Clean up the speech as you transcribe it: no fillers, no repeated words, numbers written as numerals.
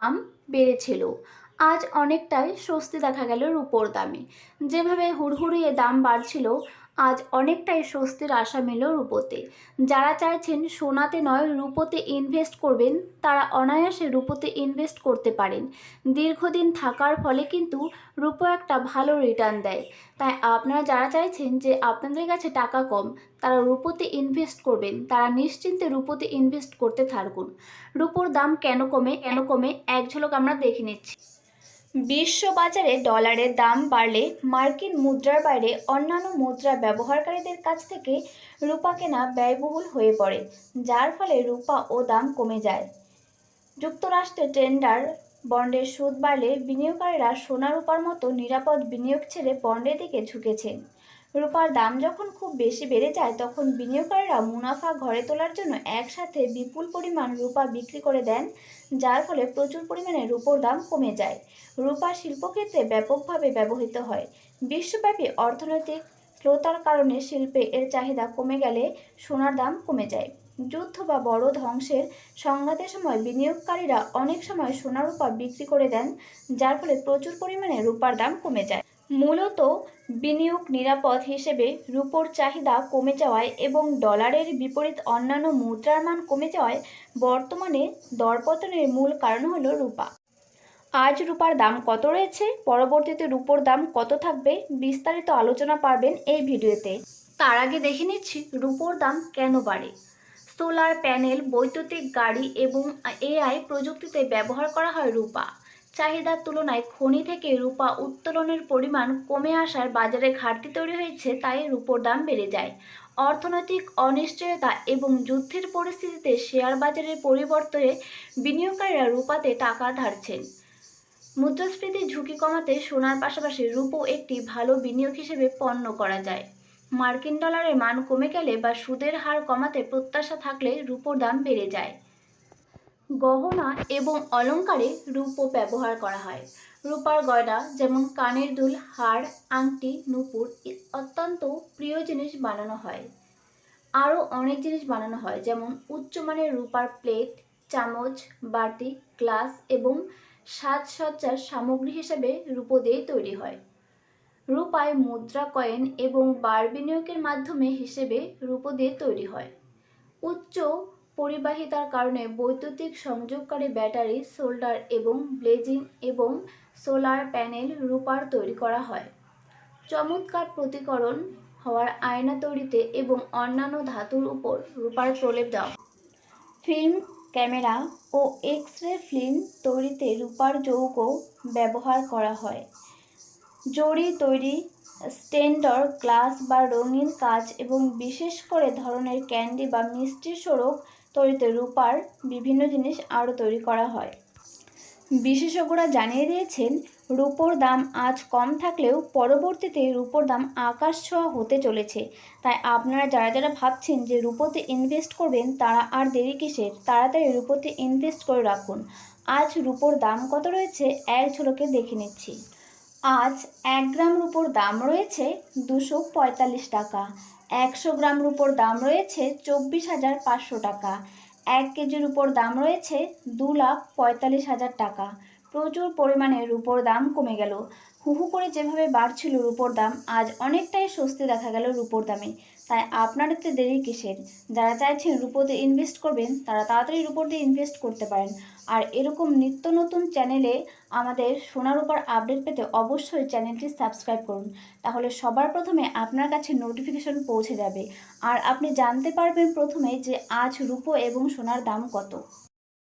দাম বেড়েছিল, আজ অনেকটাই স্বস্তি দেখা গেল রুপোর দামে। যেভাবে হুড়হুড়িয়ে দাম বাড়ছিল, আজ অনেকটাই স্বস্তির আশা মিলল রুপোতে। যারা চাইছেন সোনাতে নয় রুপোতে ইনভেস্ট করবেন, তারা অনায়াসে রুপোতে ইনভেস্ট করতে পারেন। দীর্ঘদিন থাকার ফলে কিন্তু রুপো একটা ভালো রিটার্ন দেয়। তাই আপনারা যারা চাইছেন যে আপনাদের কাছে টাকা কম, তারা রুপোতে ইনভেস্ট করবেন, তারা নিশ্চিন্তে রুপোতে ইনভেস্ট করতে থাকুন। রুপোর দাম কেন কমে এক ঝলক আমরা দেখে নিচ্ছি। বিশ্ব বাজারে ডলারের দাম বাড়লে মার্কিন মুদ্রার বাইরে অন্যান্য মুদ্রা ব্যবহারকারীদের কাছ থেকে রূপা কেনা ব্যয়বহুল হয়ে পড়ে, যার ফলে রূপা ও দাম কমে যায়। যুক্তরাষ্ট্রে টেন্ডার বন্ডের সুদ বাড়লে বিনিয়োগকারীরা সোনা রূপার মতো নিরাপদ বিনিয়োগ ছেড়ে বন্ডের দিকে ঝুঁকেছেন। রূপার দাম যখন খুব বেশি বেড়ে যায়, তখন বিনিয়োগকারীরা মুনাফা ঘরে তোলার জন্য একসাথে বিপুল পরিমাণ রূপা বিক্রি করে দেন, যার ফলে প্রচুর পরিমাণে রূপোর দাম কমে যায়। রূপা শিল্পক্ষেত্রে ব্যাপকভাবে ব্যবহৃত হয়। বিশ্বব্যাপী অর্থনৈতিক স্লোতার কারণে শিল্পে এর চাহিদা কমে গেলে সোনার দাম কমে যায়। যুদ্ধ বা বড় ধ্বংসের সংঘাতের সময় বিনিয়োগকারীরা অনেক সময় সোনা রূপা বিক্রি করে দেন, যার ফলে প্রচুর পরিমাণে রূপার দাম কমে যায়। মূলত বিনিয়োগ নিরাপদ হিসেবে রূপোর চাহিদা কমে যাওয়ায় এবং ডলারের বিপরীত অন্যান্য মুদ্রার মান কমে যাওয়ায় বর্তমানে দরপতনের মূল কারণ হলো রূপা। আজ রূপার দাম কত রয়েছে, পরবর্তীতে রূপোর দাম কত থাকবে, বিস্তারিত আলোচনা পাবেন এই ভিডিওতে। তার আগে দেখে নিচ্ছি রূপোর দাম কেন বাড়ে। সোলার প্যানেল, বৈদ্যুতিক গাড়ি এবং এআই প্রযুক্তিতে ব্যবহার করা হয় রূপা। চাহিদার তুলনায় খনি থেকে রূপা উত্তোলনের পরিমাণ কমে আসার বাজারে ঘাটতি তৈরি হয়েছে, তাই রূপোর দাম বেড়ে যায়। অর্থনৈতিক অনিশ্চয়তা এবং যুদ্ধের পরিস্থিতিতে শেয়ার বাজারের পরিবর্তনে বিনিয়োগকারীরা রূপাতে টাকা ধারছেন। মুদ্রাস্ফীতির ঝুঁকি কমাতে সোনার পাশাপাশি রূপো একটি ভালো বিনিয়োগ হিসেবে গণ্য করা যায়। মার্কিন ডলারের মান কমে গেলে বা সুদের হার কমাতে প্রত্যাশা থাকলে রূপোর দাম বেড়ে যায়। গহনা এবং অলংকারে রূপো ব্যবহার করা হয়। রূপার গয়না যেমন কানের দুল, হার, আংটি, নূপুর অত্যন্ত প্রিয় জিনিস বানানো হয়। আরও অনেক জিনিস বানানো হয়, যেমন উচ্চমানের রূপার প্লেট, চামচ, বাটি, গ্লাস এবং সাজসজ্জার সামগ্রী হিসেবে রূপো দিয়ে তৈরি হয়। রূপায় মুদ্রা, কয়েন এবং বার বিনিয়োগের মাধ্যমে হিসেবে রূপো দিয়ে তৈরি হয়। উচ্চ পরিবাহিতার কারণে বৈদ্যুতিক সংযোগকারী ব্যাটারি, সোল্ডার এবং ব্লেজিং এবং সোলার প্যানেল রূপার তৈরি করা হয়। চমৎকার প্রতিকরণ হওয়ার আয়না তৈরিতে এবং অন্যান্য ধাতুর উপর রূপার প্রলেপ দেওয়া। ফিল্ম, ক্যামেরা ও এক্স-রে ফিল্ম তৈরিতে রূপার যৌগ ব্যবহার করা হয়। জরি তৈরি, স্টেন্ডার গ্লাস বা রঙিন কাচ এবং বিশেষ করে ধরনের ক্যান্ডি বা মিষ্টির স্বরূপ তৈরিতে রূপার বিভিন্ন জিনিস আরও তৈরি করা হয়। বিশেষজ্ঞরা জানিয়ে দিয়েছেন, রূপোর দাম আজ কম থাকলেও পরবর্তীতে রূপোর দাম আকাশ ছোঁয়া হতে চলেছে। তাই আপনারা যারা যারা ভাবছেন যে রূপোতে ইনভেস্ট করবেন, তারা আর দেরি কিসের, তাড়াতাড়ি রূপোতে ইনভেস্ট করে রাখুন। আজ রূপোর দাম কত রয়েছে এক ঝলকে দেখে নিচ্ছি। আজ 1 গ্রাম রূপোর দাম রয়েছে 245 টাকা। 100 গ্রাম রূপোর দাম রয়েছে 24,500 টাকা। 1 কেজি রূপোর দাম রয়েছে 2,45,000 টাকা। প্রচুর পরিমাণে রূপোর দাম কমে গেল। হুহু করে যেভাবে বাড়ছিল রূপোর দাম, আজ অনেকটাই স্বস্তি দেখা গেল রূপোর দামে। তাই আপনাদের তো দেরি কিসের? যারা চাইছেন রূপোতে ইনভেস্ট করবেন, তারা তাড়াতাড়ি রূপোতে ইনভেস্ট করতে পারেন। আর এরকম নিত্য নতুন চ্যানেলে আমাদের সোনা রূপার আপডেট পেতে অবশ্যই চ্যানেলটি সাবস্ক্রাইব করুন। তাহলে সবার প্রথমে আপনার কাছে নোটিফিকেশন পৌঁছে যাবে আর আপনি জানতে পারবেন প্রথমে যে আজ রূপো এবং সোনার দাম কত।